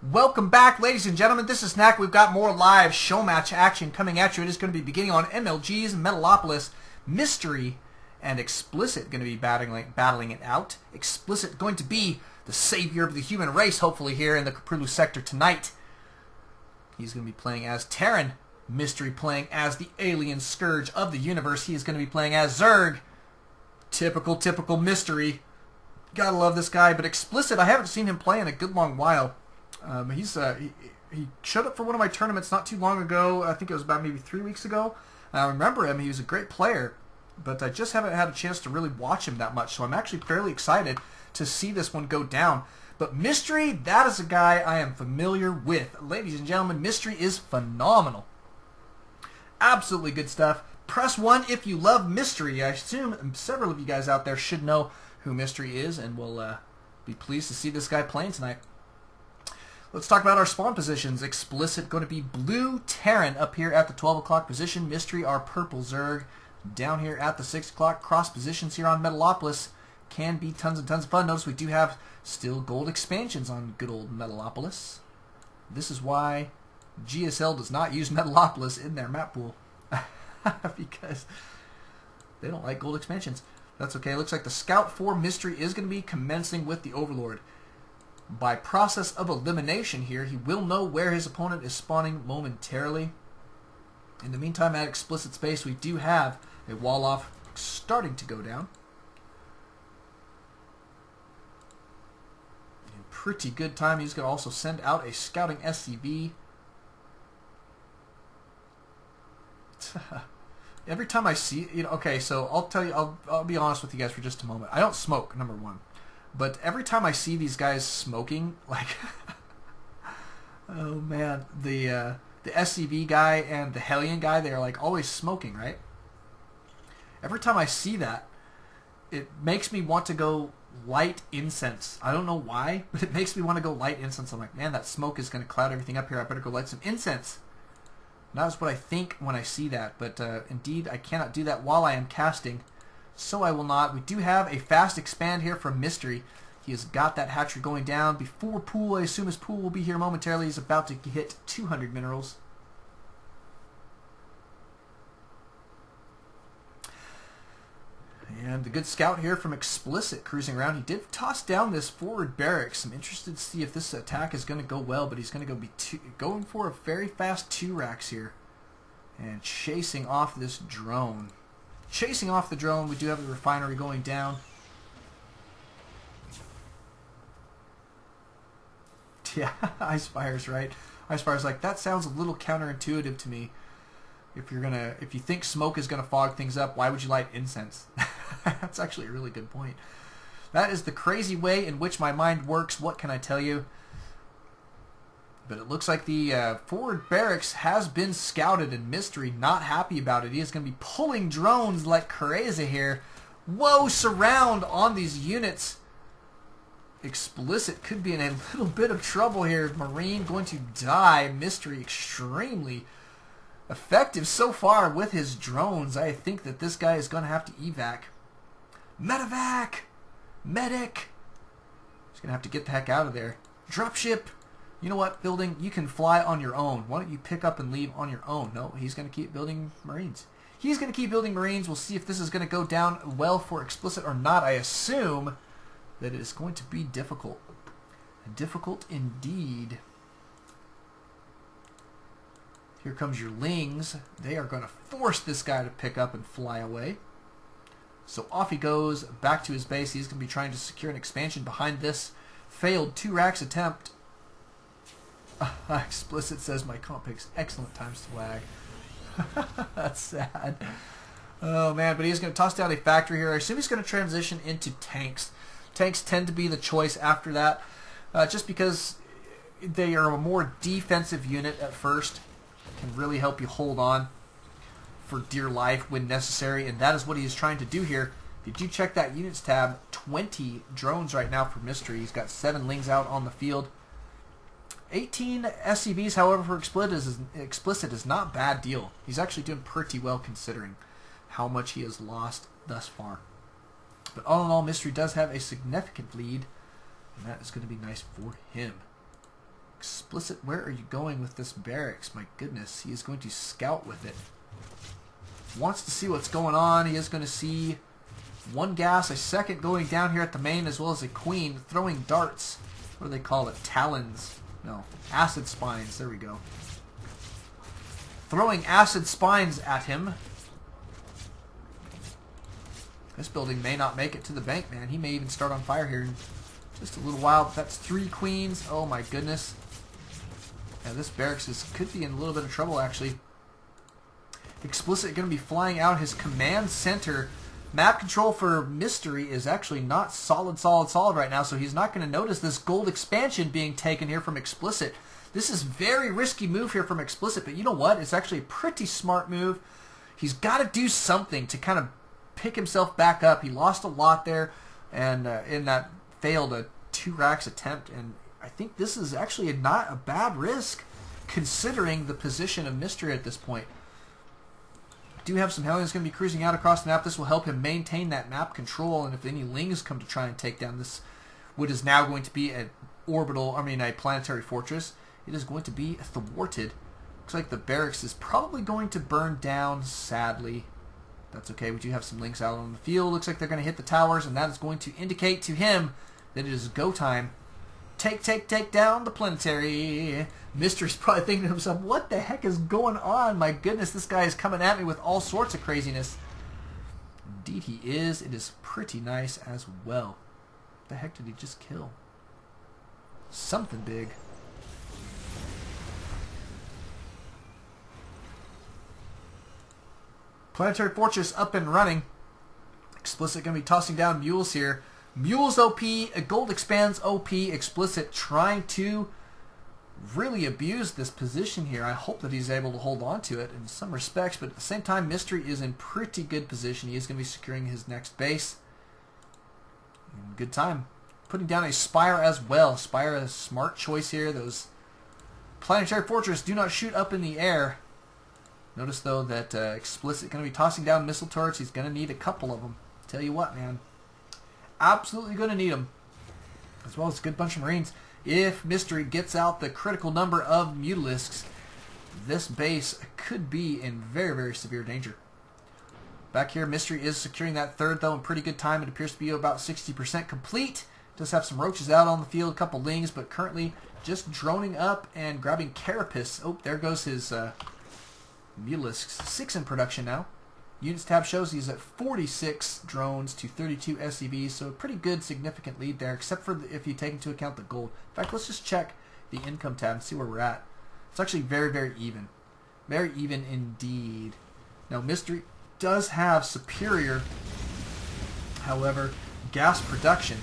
Welcome back, ladies and gentlemen. This is Snack. We've got more live show match action coming at you. It is going to be beginning on MLG's Metalopolis. Mystery and ExPLiciT going to be battling it out. ExPLiciT going to be the savior of the human race, hopefully, here in the Caprulu sector tonight. He's going to be playing as Terran. Mystery playing as the alien scourge of the universe. He is going to be playing as Zerg. Typical Mystery. Gotta love this guy. But ExPLiciT, I haven't seen him play in a good long while. He showed up for one of my tournaments not too long ago. I think it was about maybe 3 weeks ago. I remember him. He was a great player, but I just haven't had a chance to really watch him that much. So I'm actually fairly excited to see this one go down. But Mystery, that is a guy I am familiar with. Ladies and gentlemen, Mystery is phenomenal. Absolutely good stuff. Press 1 if you love Mystery. I assume several of you guys out there should know who Mystery is and will be pleased to see this guy playing tonight. Let's talk about our spawn positions. ExPLiciT going to be blue Terran up here at the 12 o'clock position. Mystery, our purple Zerg, down here at the 6 o'clock. Cross positions here on Metalopolis can be tons and tons of fun. Notice we do have still gold expansions on good old Metalopolis. This is why GSL does not use Metalopolis in their map pool. Because they don't like gold expansions. That's okay. Looks like the Scout for Mystery is going to be commencing with the Overlord. By process of elimination here, he will know where his opponent is spawning momentarily. In the meantime, at ExPLiciT space, we do have a wall off starting to go down. In pretty good time, he's going to also send out a scouting SCV. Every time I see, okay, so I'll tell you, I'll be honest with you guys for just a moment. I don't smoke, number one. But every time I see these guys smoking, like, oh man, the SCV guy and the Hellion guy, they're like always smoking, right? Every time I see that, it makes me want to go light incense. I don't know why, but it makes me want to go light incense. I'm like, man, that smoke is going to cloud everything up here. I better go light some incense. And that's what I think when I see that. But indeed, I cannot do that while I am casting. So I will not. We do have a fast expand here from Mystery. He has got that hatchery going down before pool. I assume his pool will be here momentarily. He's about to hit 200 minerals. And the good scout here from ExPLiciT cruising around. He did toss down this forward barracks. I'm interested to see if this attack is going to go well, but he's going to be going for a very fast 2-racks here. And chasing off this drone. Chasing off the drone, we do have the refinery going down. Yeah, Icefire's right. Icefire's like, that sounds a little counterintuitive to me. If you think smoke is gonna fog things up, why would you light incense? That's actually a really good point. That is the crazy way in which my mind works. What can I tell you? But it looks like the forward barracks has been scouted, and Mystery not happy about it. He is going to be pulling drones like crazy here. Whoa, surround on these units. ExPLiciT could be in a little bit of trouble here. Marine going to die. Mystery extremely effective so far with his drones. I think that this guy is going to have to evac. Medevac! Medic! He's going to have to get the heck out of there. Dropship! You know what, building? You can fly on your own. Why don't you pick up and leave on your own? No, he's going to keep building Marines. He's going to keep building Marines. We'll see if this is going to go down well for ExPLiciT or not. I assume that it is going to be difficult. Difficult indeed. Here comes your Lings. They are going to force this guy to pick up and fly away. So off he goes back to his base. He's going to be trying to secure an expansion behind this failed 2-racks attempt. ExPLiciT says my comp picks excellent time swag. That's sad. Oh man, but he's going to toss down a factory here. I assume he's going to transition into tanks. Tanks tend to be the choice after that, just because they are a more defensive unit at first. Can really help you hold on for dear life when necessary, and that is what he is trying to do here. If you do check that units tab, 20 drones right now for Mystery. He's got 7 Lings out on the field. 18 SCVs, however, for ExPLiciT is not a bad deal. He's actually doing pretty well considering how much he has lost thus far. But all in all, Mystery does have a significant lead, and that is going to be nice for him. ExPLiciT, where are you going with this barracks? My goodness, he is going to scout with it. Wants to see what's going on. He is going to see one gas, a second going down here at the main, as well as a queen throwing darts. What do they call it? Talons. No, acid spines. There we go. Throwing acid spines at him. This building may not make it to the bank, man. He may even start on fire here in just a little while. That's 3 queens. Oh my goodness. Yeah, this barracks could be in a little bit of trouble, actually. ExPLiciT going to be flying out his command center. Map control for Mystery is actually not solid right now, so he's not going to notice this gold expansion being taken here from ExPLiciT. This is very risky move here from ExPLiciT, but you know what? It's actually a pretty smart move. He's got to do something to kind of pick himself back up. He lost a lot there, and in that failed 2 racks attempt, and I think this is actually not a bad risk considering the position of Mystery at this point. Do have some Hellions going to be cruising out across the map. This will help him maintain that map control, and if any Lings come to try and take down this, what is now going to be a planetary fortress, it is going to be thwarted. Looks like the barracks is probably going to burn down, sadly. That's okay. We do have some Lings out on the field. Looks like they're going to hit the towers, and that is going to indicate to him that it is go time. Take down the planetary. Mystery's probably thinking to himself, what the heck is going on? My goodness, this guy is coming at me with all sorts of craziness. Indeed he is. It is pretty nice as well. What the heck did he just kill? Something big. Planetary Fortress up and running. ExPLiciT going to be tossing down mules here. Mules OP, Gold expands OP. ExPLiciT trying to really abuse this position here. I hope that he's able to hold on to it in some respects, but at the same time, Mystery is in pretty good position. He is going to be securing his next base. Good time. Putting down a Spire as well. Spire is a smart choice here. Those Planetary Fortress do not shoot up in the air. Notice, though, that ExPLiciT going to be tossing down missile turrets. He's going to need a couple of them. Tell you what, man. Absolutely going to need them. As well as a good bunch of Marines. If Mystery gets out the critical number of Mutalisks, this base could be in very, very severe danger. Back here, Mystery is securing that third, though, in pretty good time. It appears to be about 60% complete. Does have some roaches out on the field, a couple Lings, but currently just droning up and grabbing Carapace. Oh, there goes his Mutalisks. 6 in production now. Units tab shows he's at 46 drones to 32 SCVs, so a pretty good, significant lead there, except for if you take into account the gold. In fact, let's just check the income tab and see where we're at. It's actually very, very even. Very even indeed. Now, Mystery does have superior, however, gas production,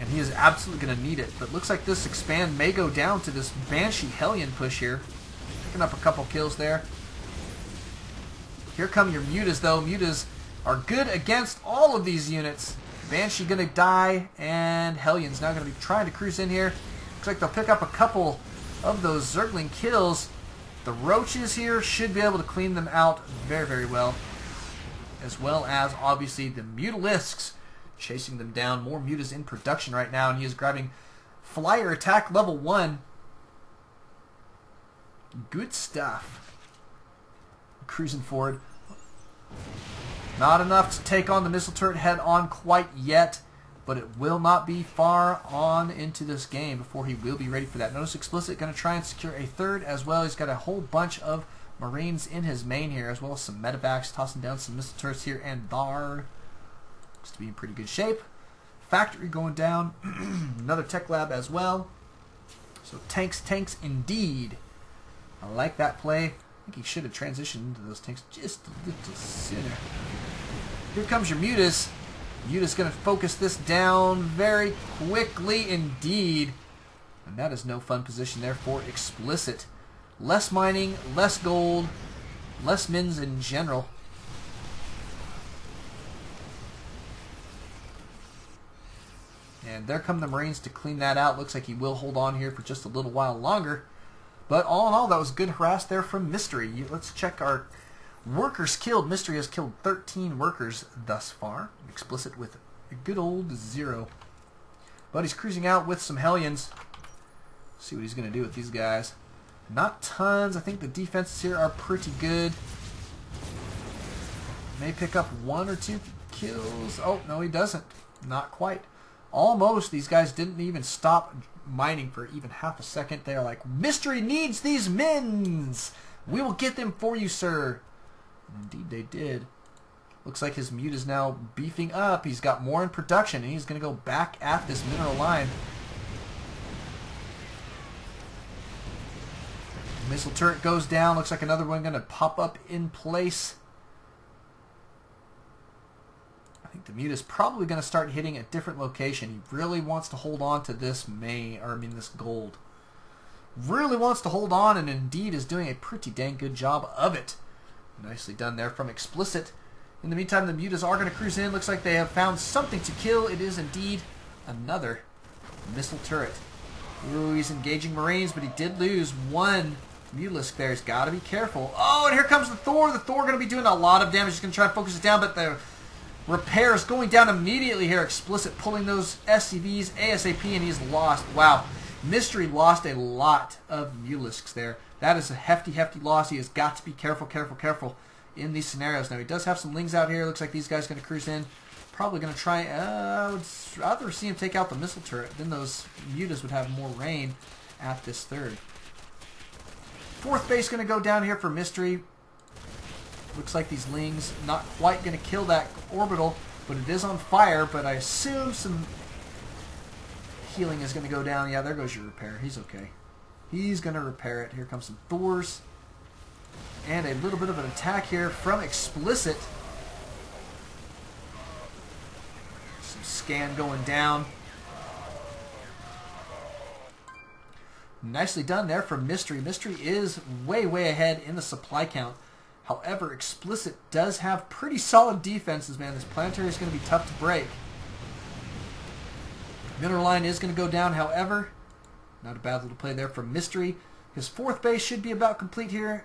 and he is absolutely going to need it. But looks like this expand may go down to this Banshee Hellion push here. Picking up a couple kills there. Here come your Mutas, though. Mutas are good against all of these units. Banshee going to die, and Hellion's now going to be trying to cruise in here. Looks like they'll pick up a couple of those Zergling kills. The Roaches here should be able to clean them out very, very well. As well as, obviously, the Mutalisks chasing them down. More Mutas in production right now, and he is grabbing Flyer Attack level 1. Good stuff. Cruising forward. Not enough to take on the missile turret head on quite yet, but it will not be far on into this game before he will be ready for that. Notice ExPLiciT going to try and secure a third as well. He's got a whole bunch of Marines in his main here, as well as some medevacs, tossing down some missile turrets here, and Bard looks to be in pretty good shape. Factory going down. Another tech lab as well. So tanks indeed. I like that play. I think he should have transitioned into those tanks just a little sooner. Here comes your Mutas. Muta's going to focus this down very quickly indeed. And that is no fun position there for ExPLiciT. Less mining, less gold, less mins in general. And there come the Marines to clean that out. Looks like he will hold on here for just a little while longer. But all in all, that was good harass there from Mystery. Let's check our workers killed. Mystery has killed 13 workers thus far. ExPLiciT with a good old 0. But he's cruising out with some Hellions. See what he's going to do with these guys. Not tons. I think the defenses here are pretty good. May pick up 1 or 2 kills. Oh, no, he doesn't. Not quite. Almost. These guys didn't even stop mining for even half a second. They are like, Mystery needs these mins. We will get them for you, sir. And indeed, they did. Looks like his mute is now beefing up. He's got more in production, and he's going to go back at this mineral line. Missile turret goes down. Looks like another one going to pop up in place. I think the mute is probably going to start hitting a different location. He really wants to hold on to this this gold. Really wants to hold on, and indeed is doing a pretty dang good job of it. Nicely done there from ExPLiciT. In the meantime, the mutas are going to cruise in. Looks like they have found something to kill. It is indeed another missile turret. Ooh, he's engaging Marines, but he did lose 1 Mutalisk there. He's got to be careful. Oh, and here comes the Thor. The Thor going to be doing a lot of damage. He's going to try to focus it down, but the repair is going down immediately here. ExPLiciT pulling those SCVs ASAP, and he's lost. Wow. Mystery lost a lot of Mutalisks there. That is a hefty, hefty loss. He has got to be careful, careful, careful in these scenarios. Now, he does have some Lings out here. Looks like these guys are going to cruise in. Probably going to try... I would rather see him take out the missile turret. Then those mutas would have more rain at this third. 4th base going to go down here for Mystery. Looks like these Lings not quite going to kill that orbital, but it is on fire. But I assume some healing is going to go down. Yeah, there goes your repair. He's okay. He's going to repair it. Here comes some Thors. And a little bit of an attack here from ExPLiciT. Some scan going down. Nicely done there from Mystery. Mystery is way, way ahead in the supply count. However, ExPLiciT does have pretty solid defenses, man. This planetary is going to be tough to break. Mineral line is going to go down, however. Not a bad little play there from Mystery. His 4th base should be about complete here.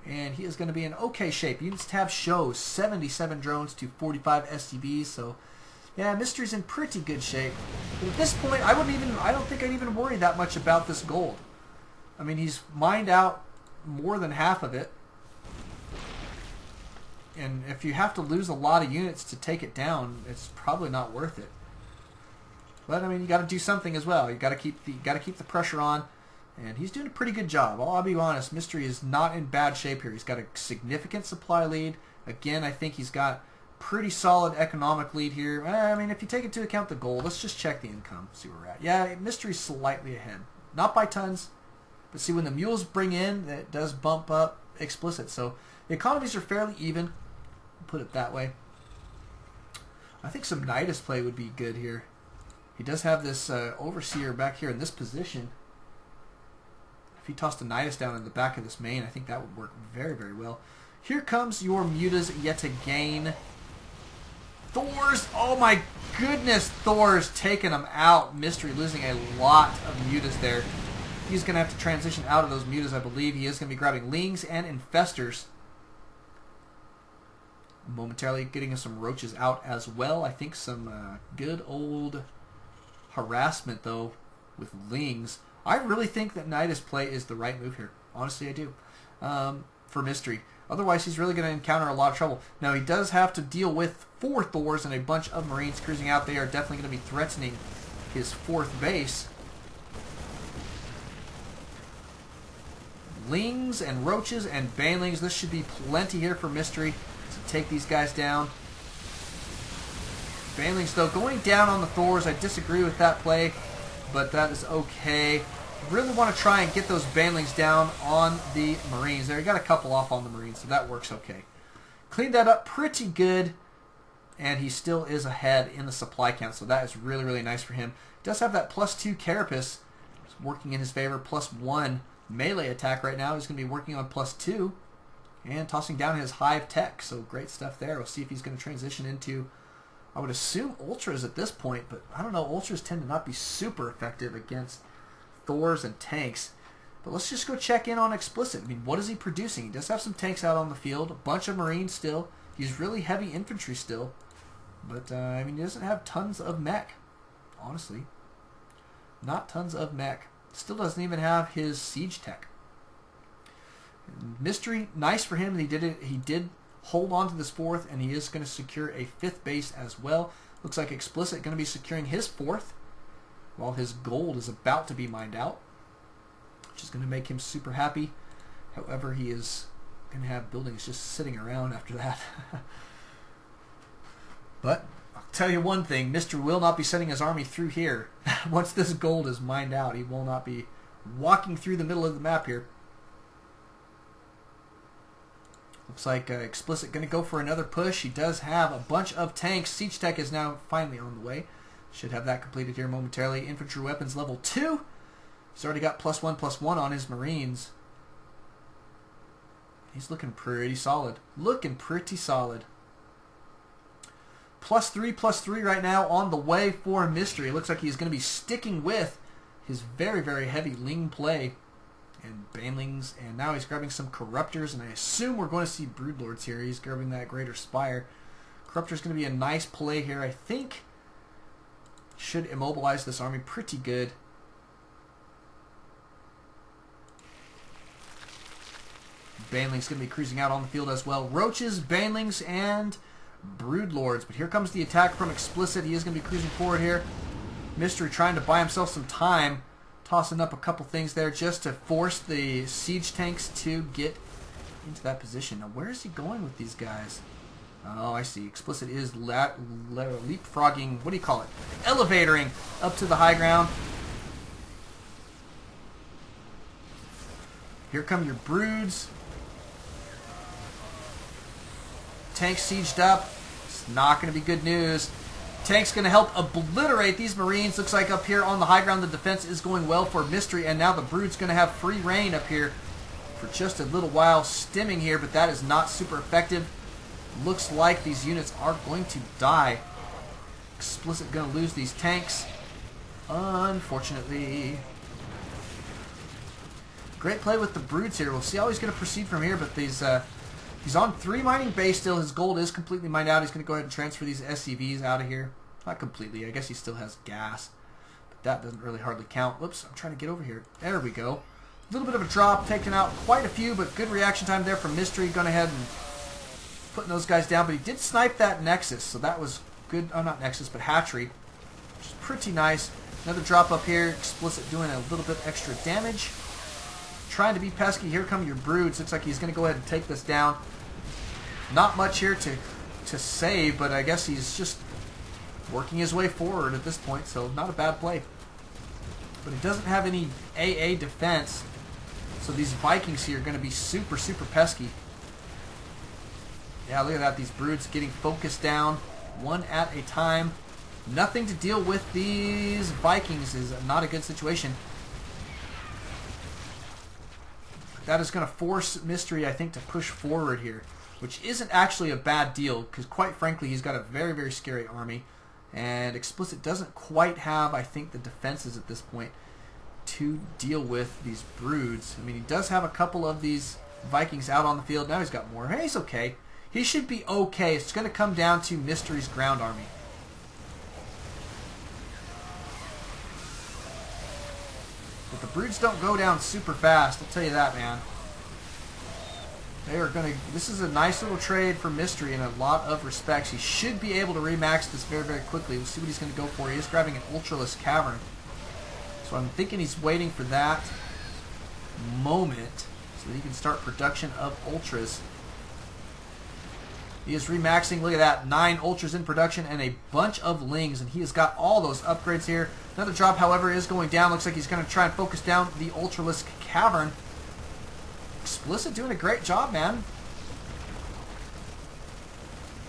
And he is going to be in okay shape. Units tab shows 77 drones to 45 SCVs. So, yeah, Mystery's in pretty good shape. But at this point, I don't think I'd even worry that much about this gold. I mean, he's mined out more than half of it. And if you have to lose a lot of units to take it down, it's probably not worth it. But I mean, you got to do something as well. You got to keep the pressure on. And he's doing a pretty good job. I'll be honest, Mystery is not in bad shape here. He's got a significant supply lead. Again, I think he's got pretty solid economic lead here. I mean, if you take into account the gold, let's just check the income, see where we're at. Yeah, Mystery's slightly ahead. Not by tons, but see, when the mules bring in, that does bump up ExPLiciT. So the economies are fairly even, put it that way. I think some Nidus play would be good here. He does have this Overseer back here in this position. If he tossed a Nidus down in the back of this main, I think that would work very, very well. Here comes your mutas yet again. Thors, oh my goodness, Thor's taking them out. Mystery losing a lot of mutas there. He's going to have to transition out of those mutas, I believe. He is going to be grabbing Lings and Infestors. Momentarily getting us some Roaches out as well. I think some good old harassment, though, with Lings. I really think that Nidus play is the right move here. Honestly, I do. For Mystery. Otherwise, he's really going to encounter a lot of trouble. Now, he does have to deal with 4 Thors and a bunch of Marines cruising out. They are definitely going to be threatening his 4th base. Lings and Roaches and Banelings. This should be plenty here for Mystery to take these guys down. Banelings, though, going down on the Thors. I disagree with that play, but that is okay. Really want to try and get those Banelings down on the Marines. There, he got a couple off on the Marines, so that works okay. Cleaned that up pretty good, and he still is ahead in the supply count, so that is really, really nice for him. He does have that +2 Carapace working in his favor, +1 melee attack right now. He's going to be working on +2 and tossing down his Hive Tech, so great stuff there. We'll see if he's going to transition into, I would assume, Ultras at this point, but I don't know. Ultras tend to not be super effective against Thors and tanks. But let's just go check in on ExPLiciT. I mean, what is he producing? He does have some tanks out on the field, a bunch of Marines still. He's really heavy infantry still. But, I mean, he doesn't have tons of mech, honestly. Not tons of mech. Still doesn't even have his siege tech. Mystery, nice for him. He did it. He did hold on to this 4th, and he is going to secure a 5th base as well. Looks like ExPLiciT going to be securing his 4th, while his gold is about to be mined out, which is going to make him super happy. However, he is going to have buildings just sitting around after that. But I'll tell you one thing, Mr. will not be sending his army through here. Once this gold is mined out, he will not be walking through the middle of the map here. Looks like ExPLiciT going to go for another push. He does have a bunch of tanks. Siege tech is now finally on the way. Should have that completed here momentarily. Infantry weapons level 2. He's already got +1/+1 on his Marines. He's looking pretty solid. Looking pretty solid. +3/+3 right now on the way for Mystery. It looks like he's going to be sticking with his very, very heavy Ling play and Banelings, and now he's grabbing some Corruptors, and I assume we're going to see Broodlords here. He's grabbing that Greater Spire. Corruptor's going to be a nice play here, I think. Should immobilize this army pretty good. Banelings going to be cruising out on the field as well. Roaches, Banelings, and Broodlords. But here comes the attack from ExPLiciT. He is going to be cruising forward here. Mystery trying to buy himself some time, tossing up a couple things there just to force the siege tanks to get into that position. Now, where is he going with these guys? Oh, I see. ExPLiciT is leapfrogging, what do you call it? Elevatoring up to the high ground. Here come your broods. Tanks sieged up. It's not going to be good news. Tank's going to help obliterate these Marines. Looks like up here on the high ground the defense is going well for Mystery, and now the brood's going to have free reign up here for just a little while, stimming here, but that is not super effective. Looks like these units are going to die. ExPLiciT going to lose these tanks, unfortunately. Great play with the broods here. We'll see how he's going to proceed from here, but these he's on 3 mining base still. His gold is completely mined out. He's going to go ahead and transfer these SCVs out of here. Not completely. I guess he still has gas, but that doesn't really hardly count. Whoops, I'm trying to get over here. There we go. A little bit of a drop, taking out quite a few, but good reaction time there from Mystery. Going ahead and putting those guys down, but he did snipe that Nexus, so that was good. Oh, not Nexus, but Hatchery, which is pretty nice. Another drop up here. ExPLiciT doing a little bit extra damage. Trying to be pesky. Here come your broods. Looks like he's going to go ahead and take this down. Not much here to save, but I guess he's just working his way forward at this point, so not a bad play. But he doesn't have any AA defense, so these Vikings here are going to be super, super pesky. Yeah, look at that. These broods getting focused down one at a time. Nothing to deal with these Vikings is not a good situation. That is going to force Mystery, I think, to push forward here, which isn't actually a bad deal, because quite frankly, he's got a very, very scary army. And ExPLiciT doesn't quite have, I think, the defenses at this point to deal with these broods. I mean, he does have a couple of these Vikings out on the field. Now he's got more. Hey, he's okay. He should be okay. It's going to come down to Mystery's ground army. But the broods don't go down super fast, I'll tell you that, man. They are going to... This is a nice little trade for Mystery in a lot of respects. He should be able to remax this very, very quickly. We'll see what he's going to go for. He is grabbing an Ultralisk Cavern. So I'm thinking he's waiting for that moment so that he can start production of Ultras. He is remaxing. Look at that. 9 Ultras in production and a bunch of Lings. And he has got all those upgrades here. Another drop, however, is going down. Looks like he's going to try and focus down the Ultralisk Cavern. ExPLiciT doing a great job, man.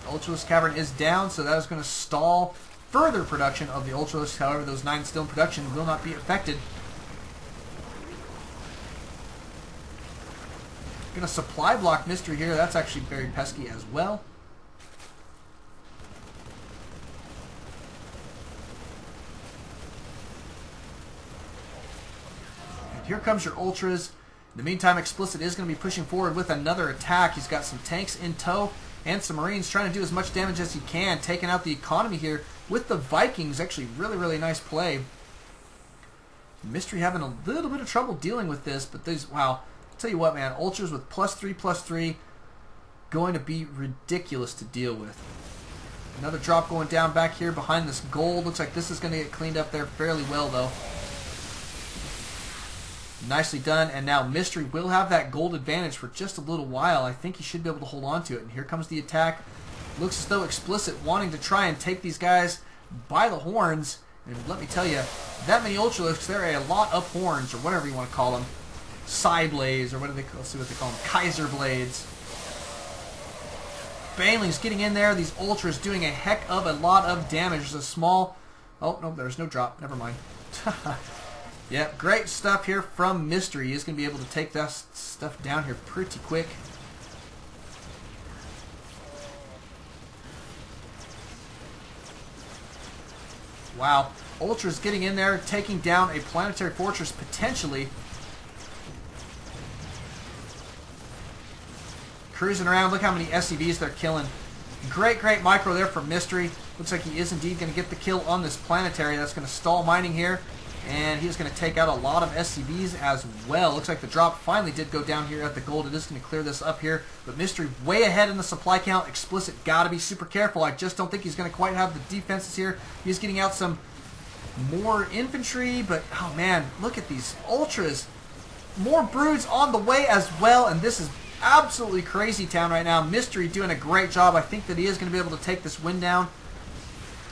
Ultralisk Cavern is down, so that is going to stall further production of the Ultralisk. However, those 9 still in production will not be affected. Going to supply block Mystery here. That's actually very pesky as well. And here comes your Ultras. In the meantime, ExPLiciT is going to be pushing forward with another attack. He's got some tanks in tow and some Marines trying to do as much damage as he can, taking out the economy here with the Vikings. Actually, really, really nice play. Mystery having a little bit of trouble dealing with this, but these, wow. I'll tell you what, man, Ultras with +3/+3 going to be ridiculous to deal with. Another drop going down back here behind this gold. Looks like this is going to get cleaned up there fairly well, though. Nicely done, and now Mystery will have that gold advantage for just a little while. I think he should be able to hold on to it, and here comes the attack. Looks as though ExPLiciT wanting to try and take these guys by the horns, and let me tell you, that many Ultralisks, there are a lot of horns, or whatever you want to call them. Psy Blades, or what do they call, let's see what they call them, Kaiser Blades. Baneling's getting in there. These Ultras doing a heck of a lot of damage. There's a small... Oh, no, there's no drop. Never mind. Yep, great stuff here from Mystery. He's going to be able to take that stuff down here pretty quick. Wow. Ultra's getting in there, taking down a planetary fortress potentially. Cruising around. Look how many SCVs they're killing. Great, great micro there from Mystery. Looks like he is indeed going to get the kill on this planetary. That's going to stall mining here. And he's going to take out a lot of SCVs as well. Looks like the drop finally did go down here at the gold. It is going to clear this up here. But Mystery way ahead in the supply count. ExPLiciT got to be super careful. I just don't think he's going to quite have the defenses here. He's getting out some more infantry. But, oh man, look at these Ultras. More broods on the way as well. And this is absolutely crazy town right now. Mystery doing a great job. I think that he is going to be able to take this win down.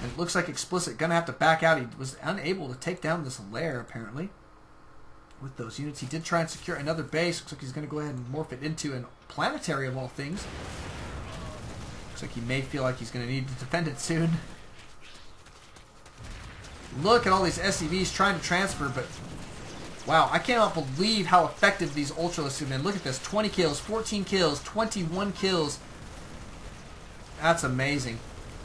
And it looks like ExPLiciT going to have to back out. He was unable to take down this lair, apparently, with those units. He did try and secure another base. Looks like he's going to go ahead and morph it into a planetary of all things. Looks like he may feel like he's going to need to defend it soon. Look at all these SCVs trying to transfer, but wow, I cannot believe how effective these Ultralisks have been. Look at this, 20 kills, 14 kills, 21 kills. That's amazing.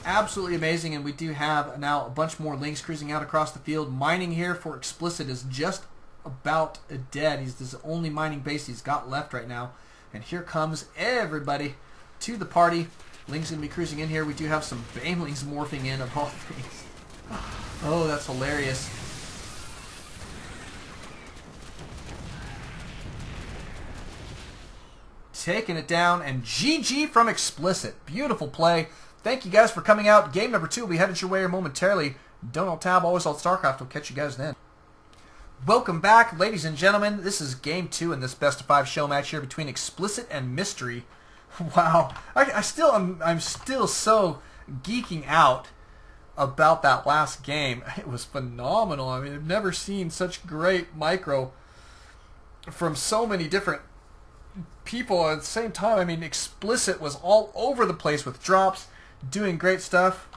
Absolutely amazing, and we do have now a bunch more links cruising out across the field. Mining here for ExPLiciT is just about dead. This is the only mining base he's got left right now. And here comes everybody to the party. Link's going to be cruising in here. We do have some Banelings morphing in, of all things. Oh, that's hilarious. Taking it down, and GG from ExPLiciT. Beautiful play. Thank you guys for coming out. Game number 2 will be headed your way here momentarily. Don't alt-tab, always alt-Starcraft. We'll catch you guys then. Welcome back, ladies and gentlemen. This is Game 2 in this best of 5 show match here between ExPLiciT and Mystery. Wow. I'm still so geeking out about that last game. It was phenomenal. I mean, I've never seen such great micro from so many different people at the same time. I mean, ExPLiciT was all over the place with drops, doing great stuff.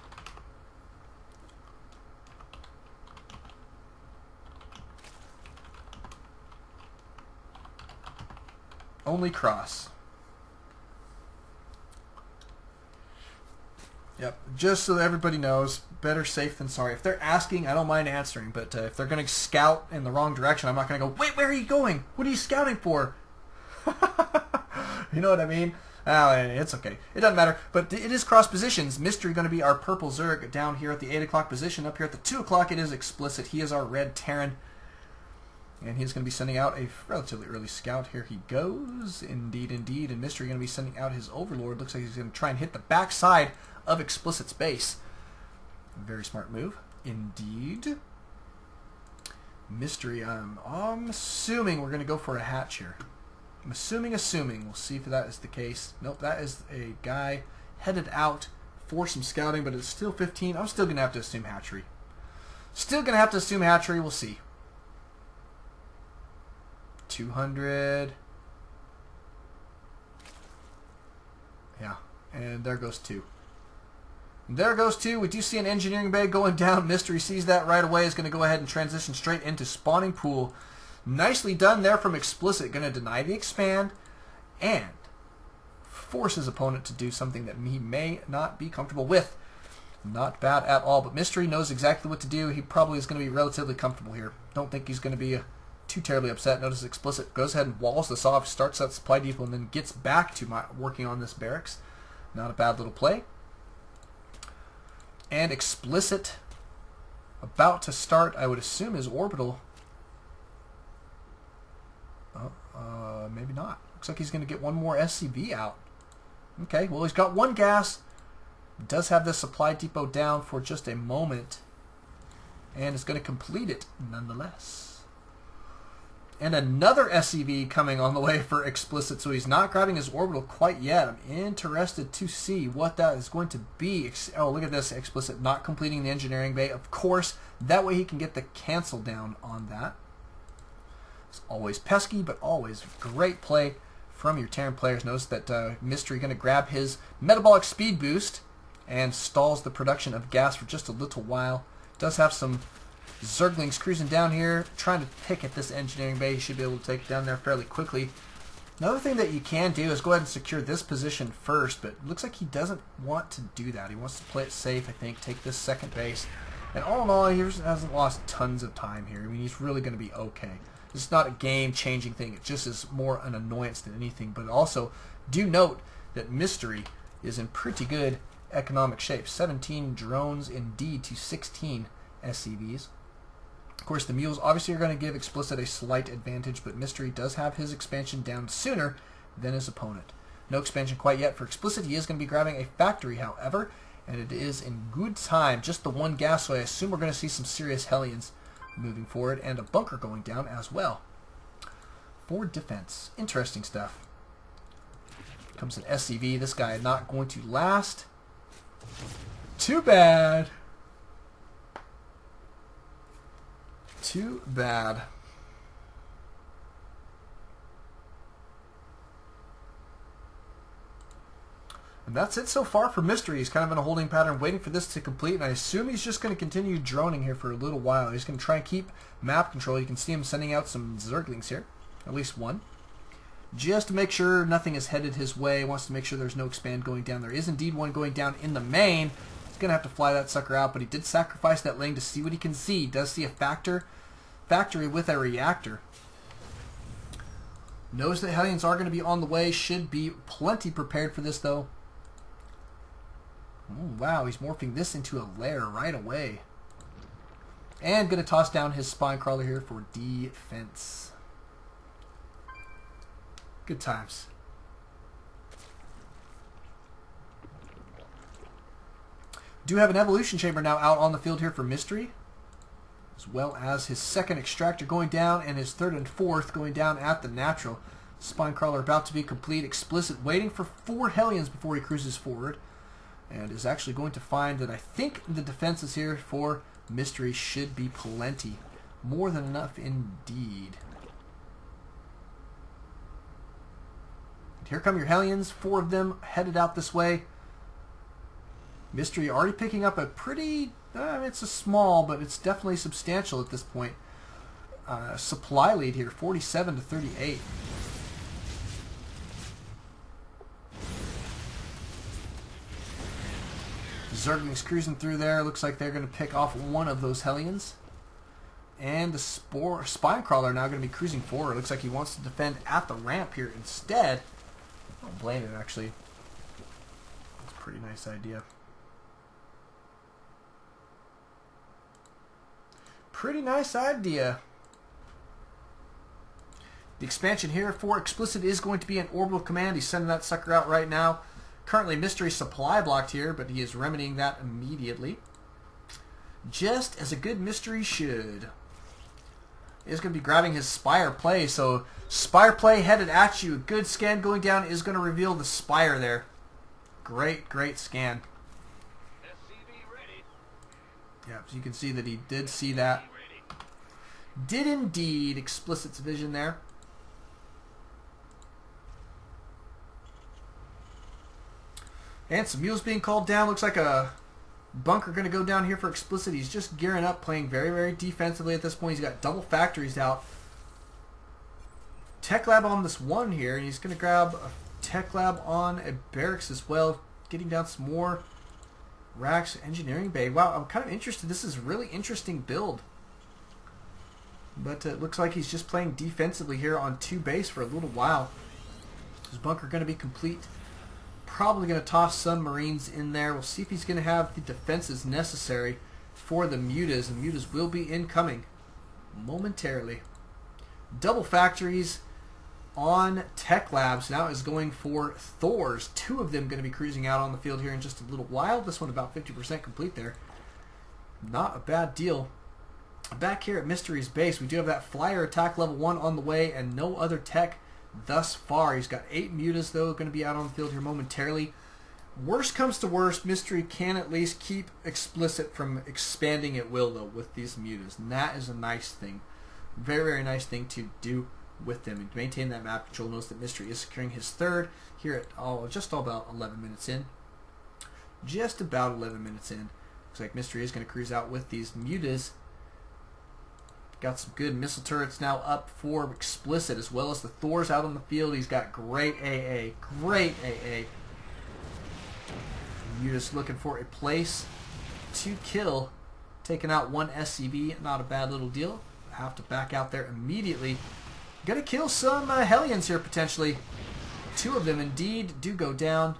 Only cross. Yep, just so that everybody knows, better safe than sorry. If they're asking, I don't mind answering, but if they're going to scout in the wrong direction, I'm not going to go, wait, where are you going? What are you scouting for? You know what I mean? Oh, it's okay. It doesn't matter. But it is cross positions. Mystery going to be our purple Zerg down here at the 8 o'clock position. Up here at the 2 o'clock, it is ExPLiciT. He is our red Terran. And he's going to be sending out a relatively early scout. Here he goes. Indeed, indeed. And Mystery going to be sending out his Overlord. Looks like he's going to try and hit the backside of ExPLicit's base. Very smart move. Indeed. Mystery, I'm assuming we're going to go for a hatch here. I'm assuming. We'll see if that is the case. Nope, that is a guy headed out for some scouting, but it's still 15. I'm still going to have to assume hatchery. We'll see. 200. Yeah, and there goes 2. There goes 2. We do see an engineering bay going down. Mystery sees that right away. Is going to go ahead and transition straight into spawning pool. Nicely done there from ExPLiciT. Going to deny the expand and force his opponent to do something that he may not be comfortable with. Not bad at all, but Mystery knows exactly what to do. He probably is going to be relatively comfortable here. Don't think he's going to be too terribly upset. Notice ExPLiciT goes ahead and walls this off, starts that supply depot, and then gets back to working on this barracks. Not a bad little play. And ExPLiciT about to start, I would assume, his orbital Maybe not. Looks like he's going to get one more SCV out. Okay, well, he's got one gas. Does have the supply depot down for just a moment. And is going to complete it nonetheless. And another SCV coming on the way for ExPLiciT. So he's not grabbing his orbital quite yet. I'm interested to see what that is going to be. Oh, look at this. ExPLiciT not completing the engineering bay. Of course, that way he can get the cancel down on that. It's always pesky, but always great play from your Terran players. Notice that Mystery going to grab his metabolic speed boost and stalls the production of gas for just a little while. Does have some Zerglings cruising down here, trying to pick at this engineering bay. He should be able to take it down there fairly quickly. Another thing that you can do is go ahead and secure this position first, but it looks like he doesn't want to do that. He wants to play it safe, I think, take this second base. And all in all, he hasn't lost tons of time here. I mean, he's really going to be okay. This is not a game-changing thing. It just is more an annoyance than anything. But also, do note that Mystery is in pretty good economic shape. 17 drones indeed to 16 SCVs. Of course, the mules obviously are going to give ExPLiciT a slight advantage, but Mystery does have his expansion down sooner than his opponent. No expansion quite yet for ExPLiciT. He is going to be grabbing a factory, however, and it is in good time. Just the one gas, so I assume we're going to see some serious Hellions moving forward, and a bunker going down as well. For defense. Interesting stuff. Comes an SCV. This guy not going to last. Too bad. Too bad. And that's it so far for Mystery. He's kind of in a holding pattern, waiting for this to complete, and I assume he's just going to continue droning here for a little while. He's going to try and keep map control. You can see him sending out some Zerglings here, at least one, just to make sure nothing is headed his way. He wants to make sure there's no expand going down. There is indeed one going down in the main. He's going to have to fly that sucker out, but he did sacrifice that lane to see what he can see. He does see a factory with a reactor. Knows that Hellions are going to be on the way. Should be plenty prepared for this, though. Oh, wow, he's morphing this into a lair right away. And going to toss down his spine crawler here for defense. Good times. Do have an evolution chamber now out on the field here for Mystery, as well as his second extractor going down and his third and fourth going down at the natural. Spine crawler about to be complete. ExPLiciT waiting for 4 Hellions before he cruises forward, and is actually going to find that I think the defenses here for Mystery should be plenty. More than enough indeed. And here come your Hellions, 4 of them headed out this way. Mystery already picking up a pretty, it's a small, but it's definitely substantial at this point. Supply lead here, 47 to 38. Zerglings cruising through there. Looks like they're going to pick off one of those Hellions. And the Spine Crawler now going to be cruising forward. Looks like he wants to defend at the ramp here instead. I don't blame him, actually. That's a pretty nice idea. Pretty nice idea. The expansion here for ExPLiciT is going to be an orbital command. He's sending that sucker out right now. Currently Mystery supply blocked here, but he is remedying that immediately. Just as a good Mystery should. He's going to be grabbing his Spire play. So Spire play headed at you. Good scan going down is going to reveal the Spire there. Great, great scan. Yeah, so you can see that he did see that. Did indeed. ExPLiciT's vision there. And some mules being called down. Looks like a bunker going to go down here for ExPLiciT. He's just gearing up, playing very, very defensively at this point. He's got double factories out. Tech lab on this one here. And he's going to grab a tech lab on a barracks as well. Getting down some more racks. Engineering bay. Wow, I'm kind of interested. This is a really interesting build. But it looks like he's just playing defensively here on 2 base for a little while. His bunker going to be complete. Probably going to toss some Marines in there. We'll see if he's going to have the defenses necessary for the mutas. The mutas will be incoming momentarily. Double factories. on Tech Labs now is going for Thors. 2 of them going to be cruising out on the field here in just a little while. This one about 50% complete there. Not a bad deal. Back here at Mystery's base, we do have that Flyer attack level 1 on the way and no other tech thus far. He's got 8 mutas, though, going to be out on the field here momentarily. Worst comes to worst, Mystery can at least keep ExPLiciT from expanding at will, though, with these mutas. And that is a nice thing. Very, very nice thing to do with them. And maintain that map control. Notice that Mystery is securing his 3rd here at just about 11 minutes in. Just about 11 minutes in. Looks like Mystery is going to cruise out with these mutas. Got some good missile turrets now up for ExPLiciT, as well as the Thors out on the field. He's got great AA. Great AA. You're just looking for a place to kill. Taking out 1 SCV, not a bad little deal. Have to back out there immediately. Gonna kill some Hellions here, potentially. 2 of them indeed do go down.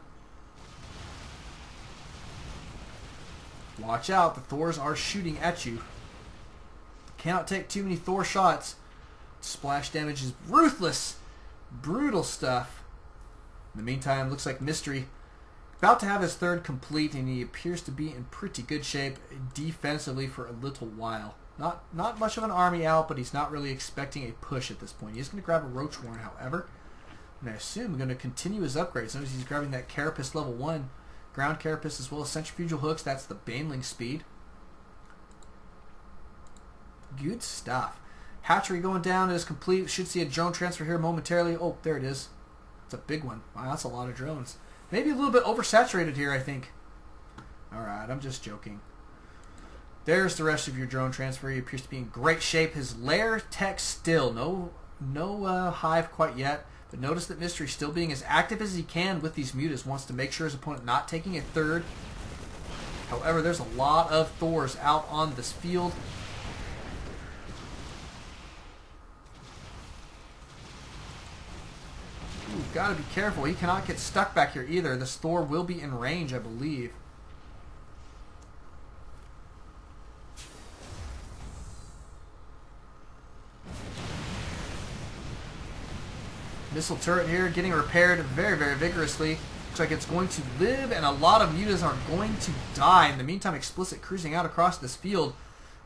Watch out, the Thors are shooting at you. Cannot take too many Thor shots. Splash damage is ruthless. Brutal stuff. In the meantime, looks like Mystery about to have his 3rd complete, and he appears to be in pretty good shape defensively for a little while. Not much of an army out, but he's not really expecting a push at this point. He's going to grab a Roach Warren, however. And I assume going to continue his upgrades. Notice he's grabbing that Carapace level 1. Ground Carapace as well as Centrifugal Hooks. That's the Baneling speed. Good stuff. Hatchery going down is complete. Should see a drone transfer here momentarily. Oh, there it is. It's a big one. Wow, that's a lot of drones. Maybe a little bit oversaturated here, I think. Alright, I'm just joking. There's the rest of your drone transfer. He appears to be in great shape. His lair tech still. No hive quite yet. But notice that Mystery still being as active as he can with these mutas. Wants to make sure his opponent not taking a 3rd. However, there's a lot of Thors out on this field. Got to be careful. He cannot get stuck back here either. This Thor will be in range, I believe. Missile turret here getting repaired very, very vigorously. Looks like it's going to live, and a lot of mutas are going to die. In the meantime, ExPLiciT cruising out across this field.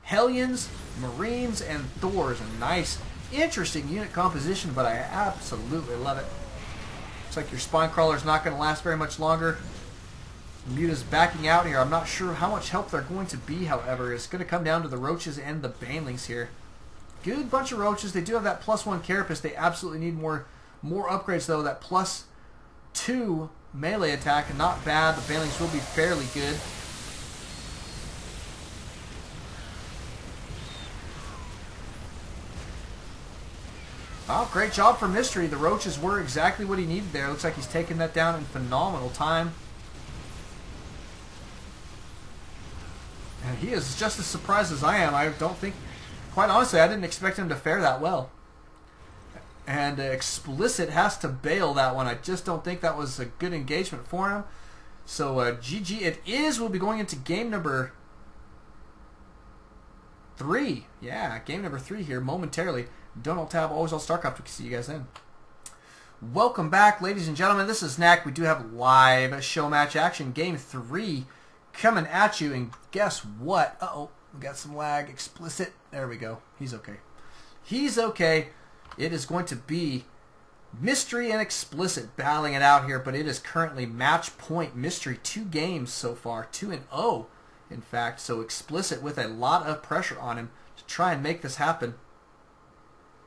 Hellions, Marines, and Thors. A nice, interesting unit composition, but I absolutely love it. Looks like your Spine Crawler is not going to last very much longer. Muta's backing out here. I'm not sure how much help they're going to be, however. It's going to come down to the Roaches and the Banelings here. Good bunch of Roaches. They do have that +1 Carapace. They absolutely need more upgrades, though. That +2 melee attack, not bad. The Banelings will be fairly good. Well, great job for Mystery. The Roaches were exactly what he needed there. Looks like he's taken that down in phenomenal time. And he is just as surprised as I am. I don't think, quite honestly, I didn't expect him to fare that well. And ExPLiciT has to bail that one. I just don't think that was a good engagement for him. So GG it is. We'll be going into game number 3. Yeah, game number 3 here momentarily. Don't tab, always on Starcraft. We can see you guys then. Welcome back, ladies and gentlemen. This is Knack. We do have live show match action. Game 3 coming at you. And guess what? Uh-oh. We got some lag. ExPLiciT. There we go. He's okay. He's okay. It is going to be Mystery and ExPLiciT battling it out here, but it is currently match point. Mystery 2 games so far. 2-0, in fact. So ExPLiciT with a lot of pressure on him to try and make this happen.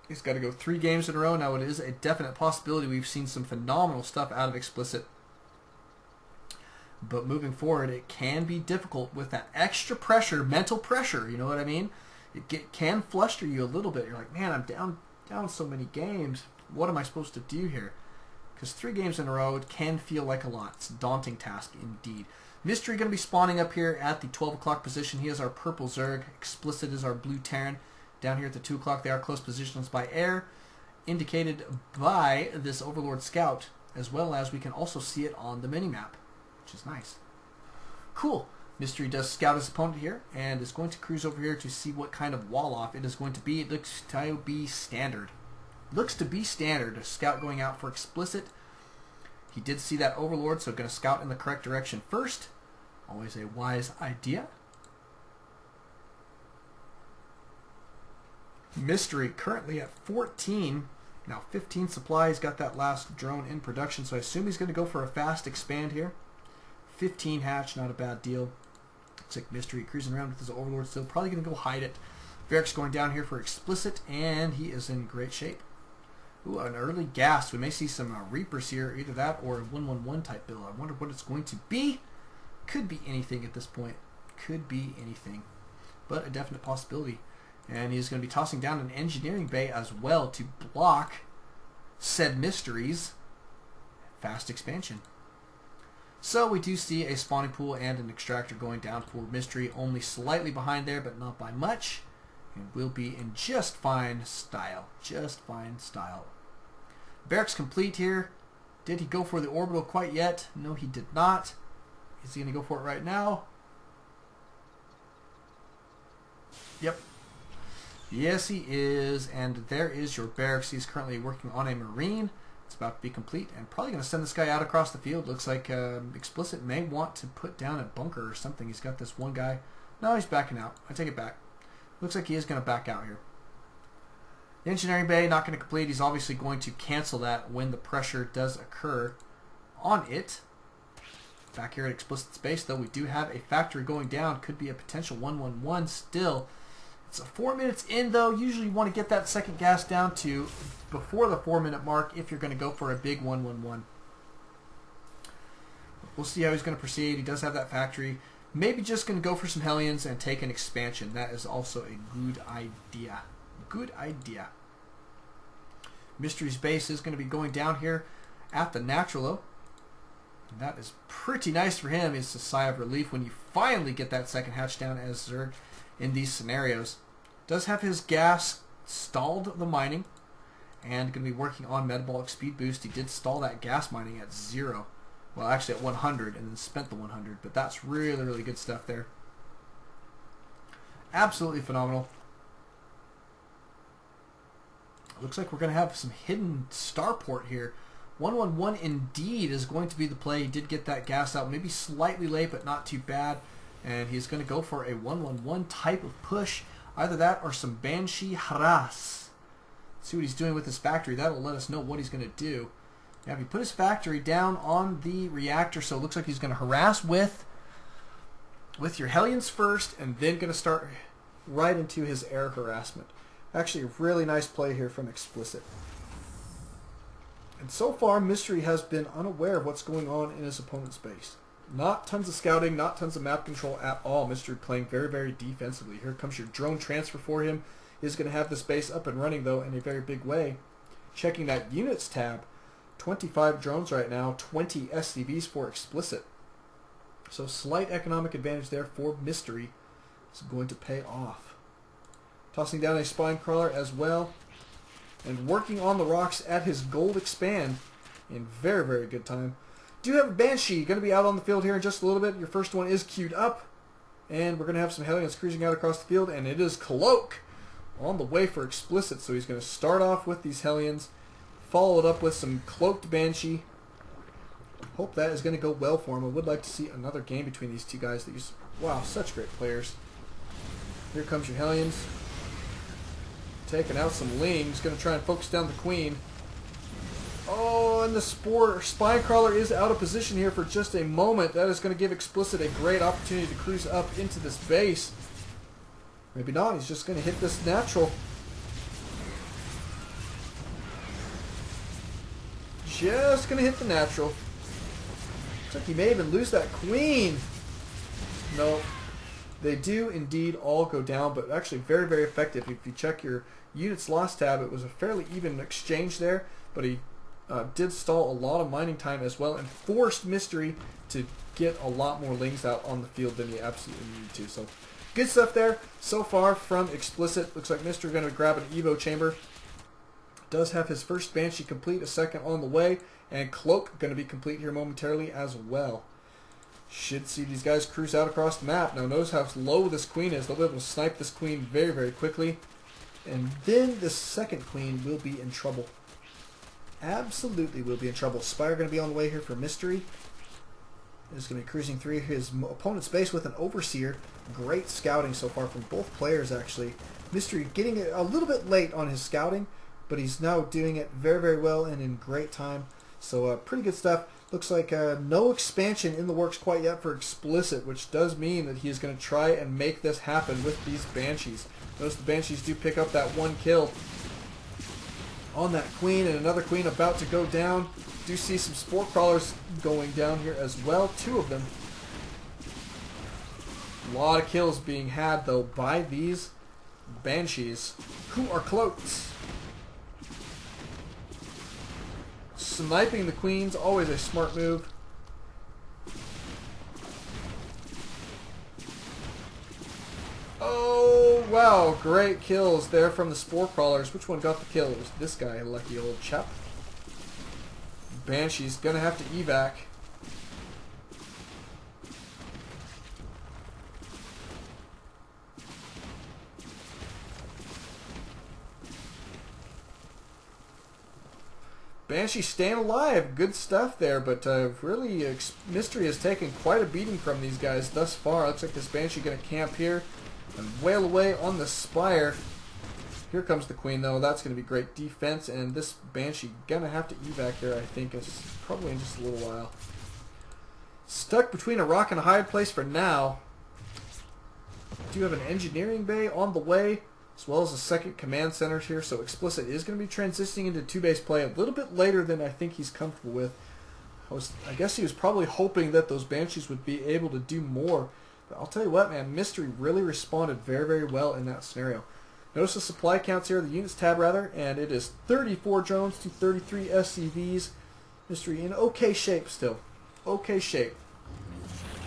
He's got to go 3 games in a row. Now, it is a definite possibility. We've seen some phenomenal stuff out of ExPLiciT. But moving forward, it can be difficult with that extra pressure, mental pressure, you know what I mean? It can fluster you a little bit. You're like, man, I'm down so many games. What am I supposed to do here? Because 3 games in a row, it can feel like a lot. It's a daunting task indeed. Mystery going to be spawning up here at the 12 o'clock position. He is our purple Zerg. ExPLiciT is our blue Terran. Down here at the 2 o'clock, they are close positions by air, indicated by this Overlord Scout, as well as we can also see it on the minimap, which is nice. Cool. Mystery does scout his opponent here, and is going to cruise over here to see what kind of wall-off it is going to be. It looks to be standard. Looks to be standard. A scout going out for ExPLiciT. He did see that Overlord, so going to scout in the correct direction first. Always a wise idea. Mystery currently at 14. Now 15 supply. He's got that last drone in production, so I assume he's going to go for a fast expand here. 15 hatch, not a bad deal. Looks like Mystery cruising around with his Overlord still. Probably going to go hide it. Varric's going down here for ExPLiciT, and he is in great shape. Ooh, an early gas. We may see some Reapers here, either that or a 1-1-1 type build. I wonder what it's going to be. Could be anything at this point. Could be anything. But a definite possibility. And he's going to be tossing down an engineering bay as well to block said Mystery's fast expansion. So we do see a spawning pool and an extractor going down for Mystery, only slightly behind there, but not by much. And will be in just fine style. Just fine style. Barracks complete here. Did he go for the orbital quite yet? No, he did not. Is he going to go for it right now? Yep. Yes, he is. And there is your barracks. He's currently working on a Marine. It's about to be complete. And probably going to send this guy out across the field. Looks like ExPLiciT may want to put down a bunker or something. He's got this one guy. No, he's backing out. I take it back. Looks like he is going to back out here. The engineering bay not going to complete. He's obviously going to cancel that when the pressure does occur on it. Back here at ExPLiciT space, though, we do have a factory going down. Could be a potential 1-1-1 still. It's 4 minutes in, though. Usually you want to get that second gas down to before the 4-minute mark if you're going to go for a big 1-1-1. We'll see how he's going to proceed. He does have that factory. Maybe just going to go for some Hellions and take an expansion. That is also a good idea. Good idea. Mystery's base is going to be going down here at the natural. And that is pretty nice for him. It's a sigh of relief when you finally get that second hatch down as Zerg in these scenarios. Does have his gas stalled the mining and going to be working on metabolic speed boost. He did stall that gas mining at 0. Well, actually at 100 and then spent the 100. But that's really, really good stuff there. Absolutely phenomenal. Looks like we're going to have some hidden starport here. 1-1-1 indeed is going to be the play. He did get that gas out, maybe slightly late, but not too bad. And he's going to go for a 1-1-1 type of push. Either that or some Banshee harass. See what he's doing with his factory. That will let us know what he's going to do. Now, if he put his factory down on the reactor, so it looks like he's going to harass with your Hellions first, and then going to start right into his air harassment. Actually, a really nice play here from ExPLiciT. And so far, Mystery has been unaware of what's going on in his opponent's base. Not tons of scouting, not tons of map control at all. Mystery playing very, very defensively. Here comes your drone transfer for him. He's going to have this base up and running, though, in a very big way. Checking that units tab. 25 drones right now, 20 SCVs for ExPLiciT. So slight economic advantage there for Mystery. It's going to pay off. Tossing down a spine crawler as well. And working on the rocks at his gold expand in very, very good time. Do have a Banshee going to be out on the field here in just a little bit. Your first one is queued up. And we're going to have some Hellions cruising out across the field. And it is Cloak on the way for ExPLiciT. So he's going to start off with these Hellions. Follow it up with some Cloaked Banshee. Hope that is going to go well for him. I would like to see another game between these two guys. Wow, such great players. Here comes your Hellions. Taking out some Lings. Going to try and focus down the Queen. Oh, and the Spine Crawler is out of position here for just a moment. That is going to give ExPLiciT a great opportunity to cruise up into this base. Maybe not. He's just going to hit this natural. Just going to hit the natural. Looks like he may even lose that Queen. No. They do indeed all go down, but actually very, very effective. If you check your units lost tab, it was a fairly even exchange there, but he did stall a lot of mining time as well and forced Mystery to get a lot more Lings out on the field than he absolutely needed to. So good stuff there so far from ExPLiciT. Looks like Mystery going to grab an Evo chamber. Does have his first Banshee complete, a second on the way, and Cloak going to be complete here momentarily as well. Should see these guys cruise out across the map. Now notice how low this Queen is. They'll be able to snipe this Queen very, very quickly. And then the second queen will be in trouble. Absolutely will be in trouble. Spire going to be on the way here for Mystery. Is going to be cruising through his opponent's base with an Overseer. Great scouting so far from both players, actually. Mystery getting a little bit late on his scouting, but he's now doing it very, very well and in great time. So pretty good stuff. Looks like no expansion in the works quite yet for ExPLiciT, which does mean that he's going to try and make this happen with these Banshees. Notice the Banshees do pick up that one kill on that queen, and another queen about to go down. Do see some Spore Crawlers going down here as well, 2 of them. A lot of kills being had, though, by these Banshees, who are cloaked. Sniping the queens, always a smart move. Oh, wow. Great kills there from the Spore Crawlers. Which one got the kill? It was this guy, lucky old chap. Banshee's going to have to evac. Banshee staying alive. Good stuff there, but really Mystery has taken quite a beating from these guys thus far. Looks like this Banshee going to camp here and wail away on the Spire. Here comes the Queen, though. That's going to be great defense, and this Banshee going to have to evac here, I think. It's probably in just a little while. Stuck between a rock and a hard place for now. Do have an engineering bay on the way, as well as a second command center here, so ExPLiciT is going to be transitioning into 2-base play a little bit later than I think he's comfortable with. I guess he was probably hoping that those Banshees would be able to do more, but I'll tell you what, man, Mystery really responded very, very well in that scenario. Notice the supply counts here, the units tab rather, and it is 34 drones to 33 SCVs. Mystery in okay shape still. Okay shape.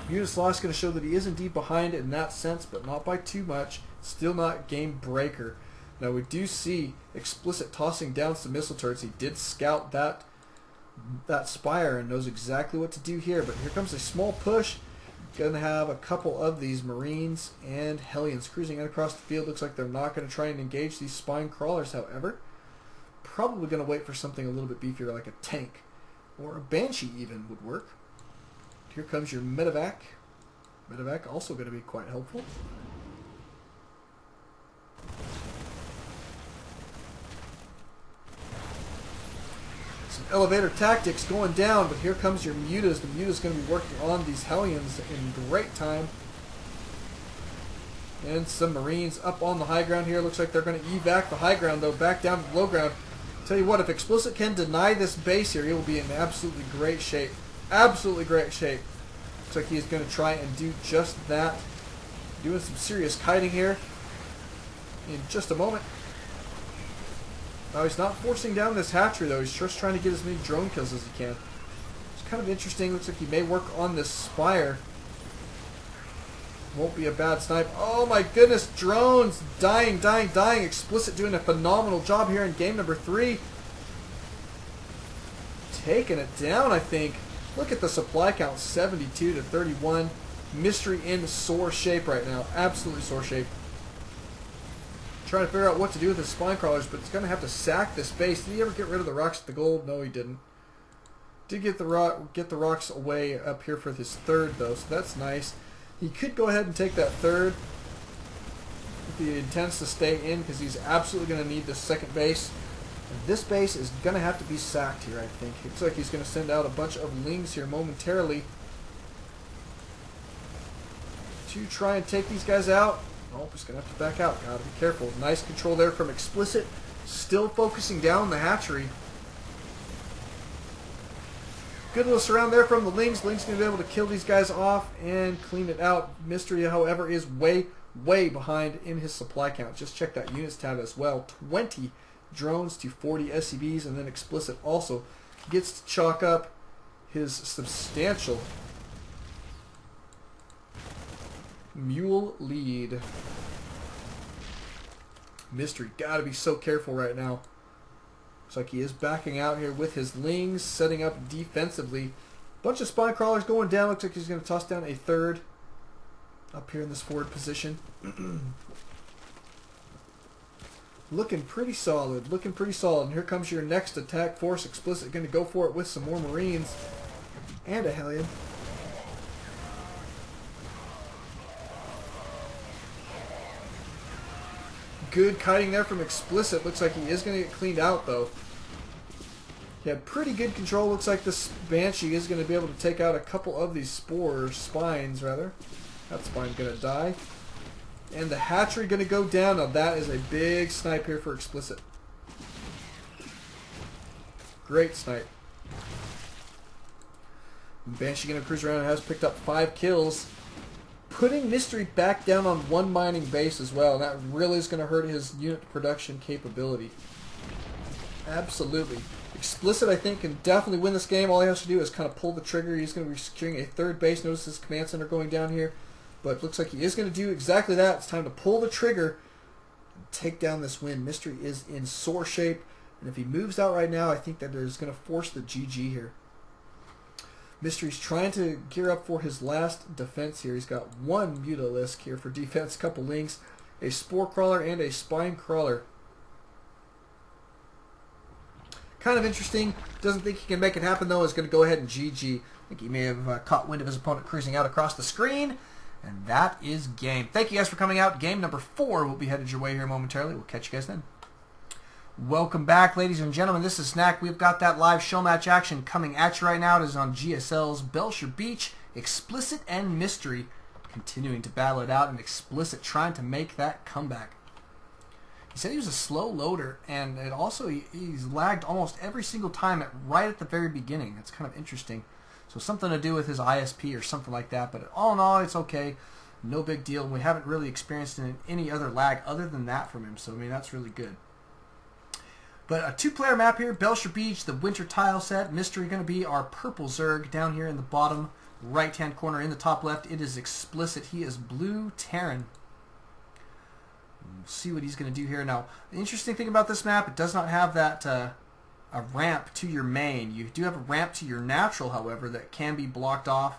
Units lost going to show that he is indeed behind in that sense, but not by too much. Still not game breaker. Now we do see ExPLiciT tossing down some missile turrets. He did scout that Spire and knows exactly what to do here. But here comes a small push. Going to have a couple of these Marines and Hellions cruising in across the field. Looks like they're not going to try and engage these Spine Crawlers, however. Probably going to wait for something a little bit beefier like a tank. Or a Banshee even would work. Here comes your Medevac. Medevac also going to be quite helpful. Some elevator tactics going down, but here comes your Mutas. The Muta's going to be working on these Hellions in great time. And some Marines up on the high ground here. Looks like they're going to evac the high ground, though, back down to the low ground. Tell you what, if ExPLiciT can deny this base here, he will be in absolutely great shape. Absolutely great shape. Looks like he's going to try and do just that. Doing some serious kiting here in just a moment. Now he's not forcing down this hatchery, though. He's just trying to get as many drone kills as he can. It's kind of interesting. Looks like he may work on this Spire. Won't be a bad snipe. Oh my goodness, drones! Dying, dying, dying. ExPLiciT doing a phenomenal job here in game number 3. Taking it down, I think. Look at the supply count, 72 to 31. Mystery in sore shape right now. Absolutely sore shape. Trying to figure out what to do with his Spine Crawlers, but he's going to have to sack this base. Did he ever get rid of the rocks at the gold? No, he didn't. Did get the rocks away up here for his third, though, so that's nice. He could go ahead and take that third if he intends to stay in, because he's absolutely going to need this second base. And this base is going to have to be sacked here, I think. It looks like he's going to send out a bunch of Lings here momentarily to try and take these guys out. Oh, he's going to have to back out. Got to be careful. Nice control there from ExPLiciT. Still focusing down the hatchery. Good little surround there from the Lings. Lings going to be able to kill these guys off and clean it out. Mystery, however, is way, way behind in his supply count. Just check that units tab as well. 20 drones to 40 SCVs, and then ExPLiciT also gets to chalk up his substantial mule lead. Mystery, gotta be so careful right now. Looks like he is backing out here with his Lings, setting up defensively. Bunch of Spine Crawlers going down. Looks like he's going to toss down a third up here in this forward position. Looking pretty solid. Looking pretty solid. And here comes your next attack force. ExPLiciT going to go for it with some more Marines. And a Hellion. Good kiting there from ExPLiciT. Looks like he is going to get cleaned out, though. He had pretty good control. Looks like this Banshee is going to be able to take out a couple of these spines, rather. That spine's going to die. And the hatchery going to go down. Now that is a big snipe here for ExPLiciT. Great snipe. Banshee going to cruise around and has picked up 5 kills. Putting Mystery back down on 1 mining base as well. And that really is going to hurt his unit production capability. Absolutely. ExPLiciT, I think, can definitely win this game. All he has to do is kind of pull the trigger. He's going to be securing a 3rd base. Notice his command center going down here. But it looks like he is going to do exactly that. It's time to pull the trigger and take down this win. Mystery is in sore shape. And if he moves out right now, I think that is going to force the GG here. Mystery's trying to gear up for his last defense here. He's got 1 Mutalisk here for defense, couple links, a Spore Crawler, and a Spine Crawler. Kind of interesting. Doesn't think he can make it happen, though. Is going to go ahead and GG. I think he may have caught wind of his opponent cruising out across the screen. And that is game. Thank you guys for coming out. Game number 4 will be headed your way here momentarily. We'll catch you guys then. Welcome back, ladies and gentlemen. This is Snack. We've got that live show match action coming at you right now. It is on GSL's Belcher Beach. ExPLiciT and Mystery continuing to battle it out, and ExPLiciT trying to make that comeback. He said he was a slow loader, and it also he's lagged almost every single time right at the very beginning. That's kind of interesting. So something to do with his ISP or something like that. But all in all, it's okay. No big deal. We haven't really experienced any other lag other than that from him. So, I mean, that's really good. But a 2-player map here. Belcher Beach, the winter tile set. Mystery going to be our purple Zerg down here in the bottom right-hand corner. In the top left, it is ExPLiciT. He is blue Terran. We'll see what he's going to do here. Now, the interesting thing about this map, it does not have that... a ramp to your main. You do have a ramp to your natural, however, that can be blocked off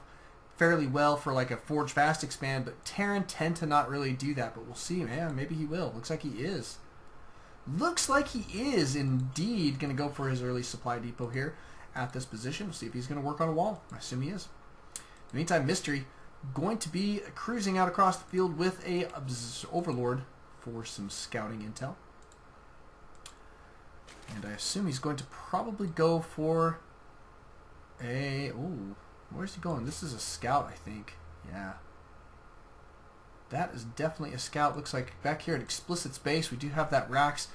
fairly well for like a Forge Fast expand, but Terran tend to not really do that, but we'll see. Man, maybe he will. Looks like he is. Looks like he is indeed going to go for his early supply depot here at this position. We'll see if he's going to work on a wall. I assume he is. In the meantime, Mystery going to be cruising out across the field with a Overlord for some scouting intel. And I assume he's going to probably go for a... Ooh, where's he going? This is a scout, I think. Yeah. That is definitely a scout. Looks like back here at ExPLiciT's base, we do have that Rax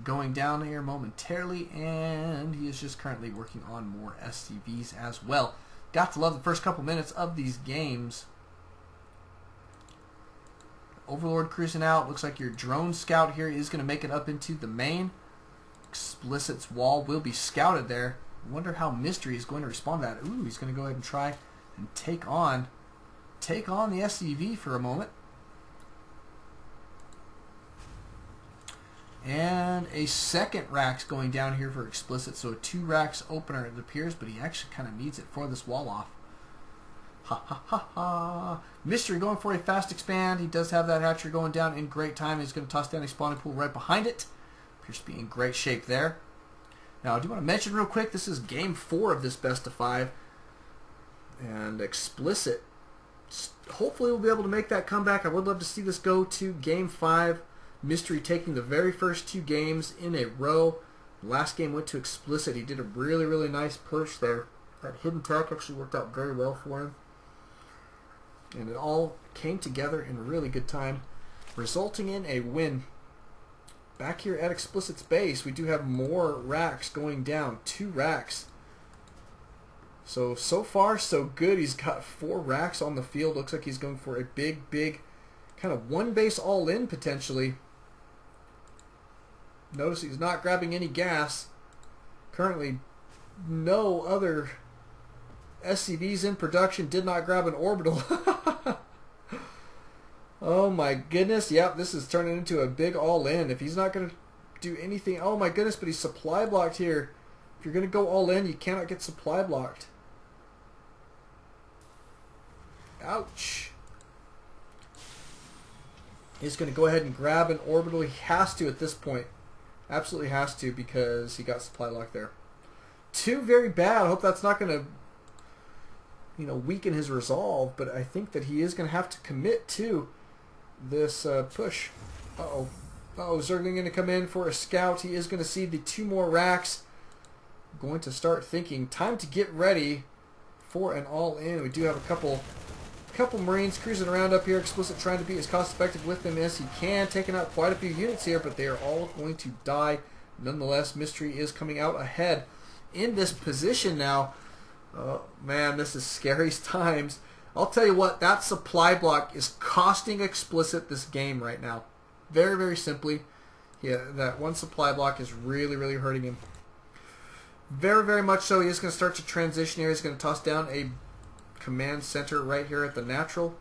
going down here momentarily. And he is just currently working on more SCVs as well. Got to love the first couple minutes of these games. Overlord cruising out. Looks like your drone scout here is going to make it up into the main. ExPLiciT's wall will be scouted there. I wonder how Mystery is going to respond to that. Ooh, he's going to go ahead and try and take on the SCV for a moment. And a second Rax going down here for ExPLiciT. So a 2 Rax opener it appears, but he actually kind of needs it for this wall off. Ha ha ha ha. Mystery going for a fast expand. He does have that hatchery going down in great time. He's going to toss down a spawning pool right behind it. Appears to be in great shape there. Now, I do want to mention real quick, this is game 4 of this best of 5. And ExPLiciT hopefully will be able to make that comeback. I would love to see this go to game 5. Mystery taking the very first 2 games in a row. The last game went to ExPLiciT. He did a really, really nice push there. That hidden tech actually worked out very well for him. And it all came together in a really good time, resulting in a win. Back here at ExPLiciT's base, we do have more Rax going down. 2 Rax. So far, so good. He's got 4 Rax on the field. Looks like he's going for a big, big kind of 1 base all-in potentially. Notice he's not grabbing any gas. Currently, no other SCVs in production did not grab an orbital. Oh my goodness. Yep, this is turning into a big all-in. If he's not going to do anything... Oh my goodness, but he's supply blocked here. If you're going to go all-in, you cannot get supply blocked. Ouch. He's going to go ahead and grab an orbital. He has to at this point. Absolutely has to, because he got supply lock there. 2 very bad. I hope that's not going to, you know, weaken his resolve, but I think that he is going to have to commit to this push. Uh-oh. Uh-oh, Zergling going to come in for a scout. He is going to see the 2 more racks. Going to start thinking, time to get ready for an all-in. We do have a couple Marines cruising around up here. ExPLiciT trying to be as cost-effective with them as he can. Taking out quite a few units here, but they are all going to die. Nonetheless, Mystery is coming out ahead in this position now. Oh, man, this is scary times. I'll tell you what, that supply block is costing ExPLiciT this game right now. Very, very simply. Yeah, that one supply block is really, really hurting him. Very, very much so. He is going to start to transition here. He's going to toss down a command center right here at the natural.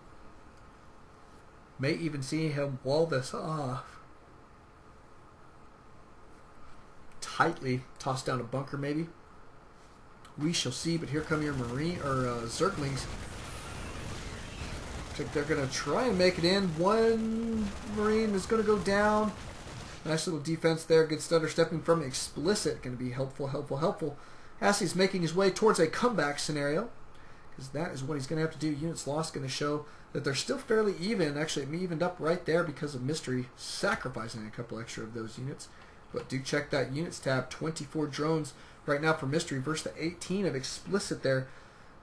May even see him wall this off. Tightly toss down a bunker maybe. We shall see, but here come your Marine or Zerglings. Looks like they're going to try and make it in. One Marine is going to go down. Nice little defense there. Good stutter stepping from ExPLiciT. Going to be helpful, helpful, helpful. As he's making his way towards a comeback scenario. Because that is what he's going to have to do. Units lost going to show that they're still fairly even. Actually, it evened up right there because of Mystery sacrificing a couple extra of those units. But do check that units tab. 24 drones right now for Mystery versus the 18 of ExPLiciT there.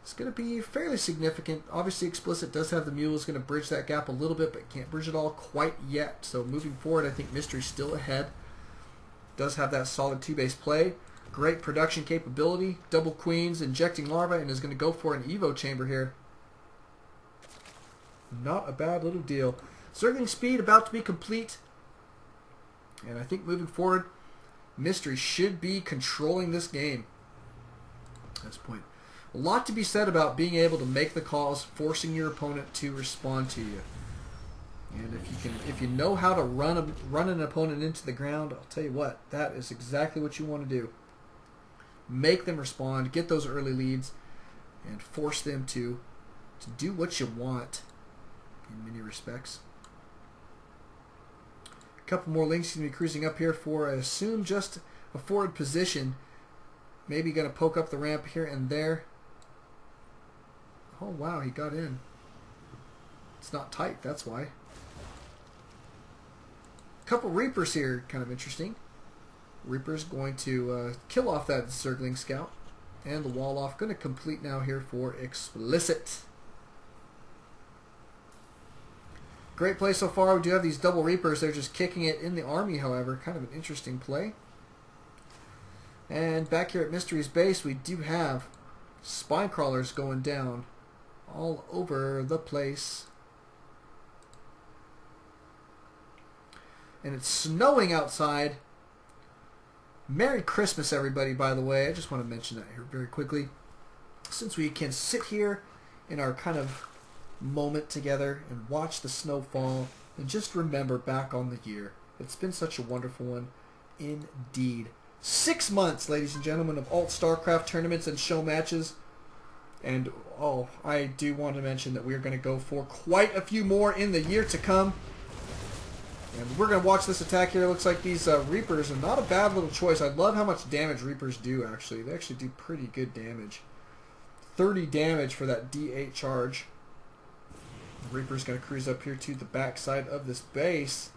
It's going to be fairly significant. Obviously, ExPLiciT does have the mules, going to bridge that gap a little bit, but can't bridge it all quite yet. So moving forward, I think Mystery's still ahead. Does have that solid 2-base play. Great production capability. Double queens, injecting larvae, and is going to go for an Evo chamber here. Not a bad little deal. Zergling speed about to be complete. And I think moving forward, Mystery should be controlling this game at this point. A lot to be said about being able to make the calls, forcing your opponent to respond to you. And if you know how to run an opponent into the ground, I'll tell you what, that is exactly what you want to do. Make them respond, get those early leads, and force them to do what you want in many respects. A couple more links going to be cruising up here for, I assume, just a forward position. Maybe going to poke up the ramp here and there. Oh, wow, he got in. It's not tight, that's why. Couple Reapers here, kind of interesting. Reaper's going to kill off that Zergling scout. And the wall off going to complete now here for ExPLiciT. Great play so far. We do have these double Reapers. They're just kicking it in the army, however. Kind of an interesting play. And back here at Mystery's base, we do have spine crawlers going down all over the place. And it's snowing outside. Merry Christmas, everybody, by the way. I just want to mention that here very quickly. Since we can sit here in our kind of moment together and watch the snow fall and just remember back on the year. It's been such a wonderful one indeed. 6 months, ladies and gentlemen, of alt Starcraft tournaments and show matches. And, oh, I do want to mention that we're going to go for quite a few more in the year to come. And we're going to watch this attack here. It looks like these Reapers are not a bad little choice. I love how much damage Reapers do, actually. They actually do pretty good damage. 30 damage for that D8 charge. The Reaper's going to cruise up here to the backside of this base.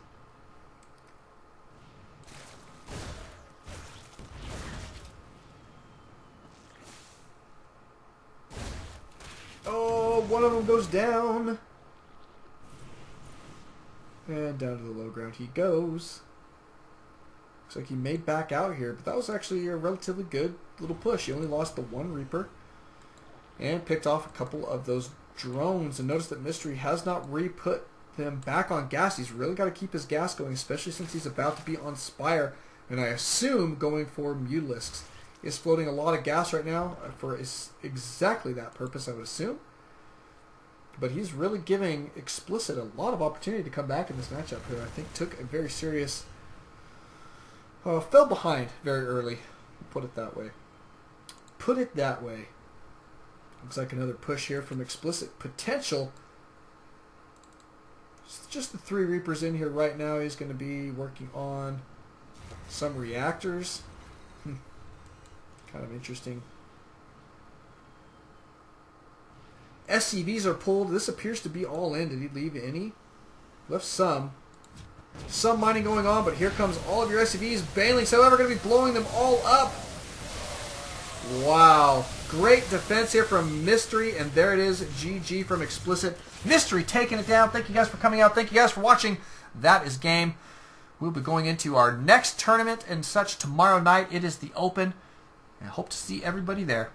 Oh, one of them goes down. And down to the low ground he goes. Looks like he made back out here, but that was actually a relatively good little push. He only lost the one Reaper and picked off a couple of those drones. And notice that Mystery has not re-put them back on gas. He's really got to keep his gas going, especially since he's about to be on Spire, and I assume going for Mutalisks. He's floating a lot of gas right now for exactly that purpose, I would assume. But he's really giving ExPLiciT a lot of opportunity to come back in this matchup here. I think took a very serious... fell behind very early. Put it that way. Put it that way. Looks like another push here from ExPLiciT. Potential. Just the 3 Reapers in here right now. He's going to be working on Some reactors. Kind of interesting. SCVs are pulled. This appears to be all in. Did he leave any? Left some. Some mining going on, but here comes all of your SCVs. Banelings, however, going to be blowing them all up. Wow. Great defense here from Mystery, and there it is. GG from ExPLiciT. Mystery taking it down. Thank you guys for coming out. Thank you guys for watching. That is game. We'll be going into our next tournament and such tomorrow night. It is the Open. And I hope to see everybody there.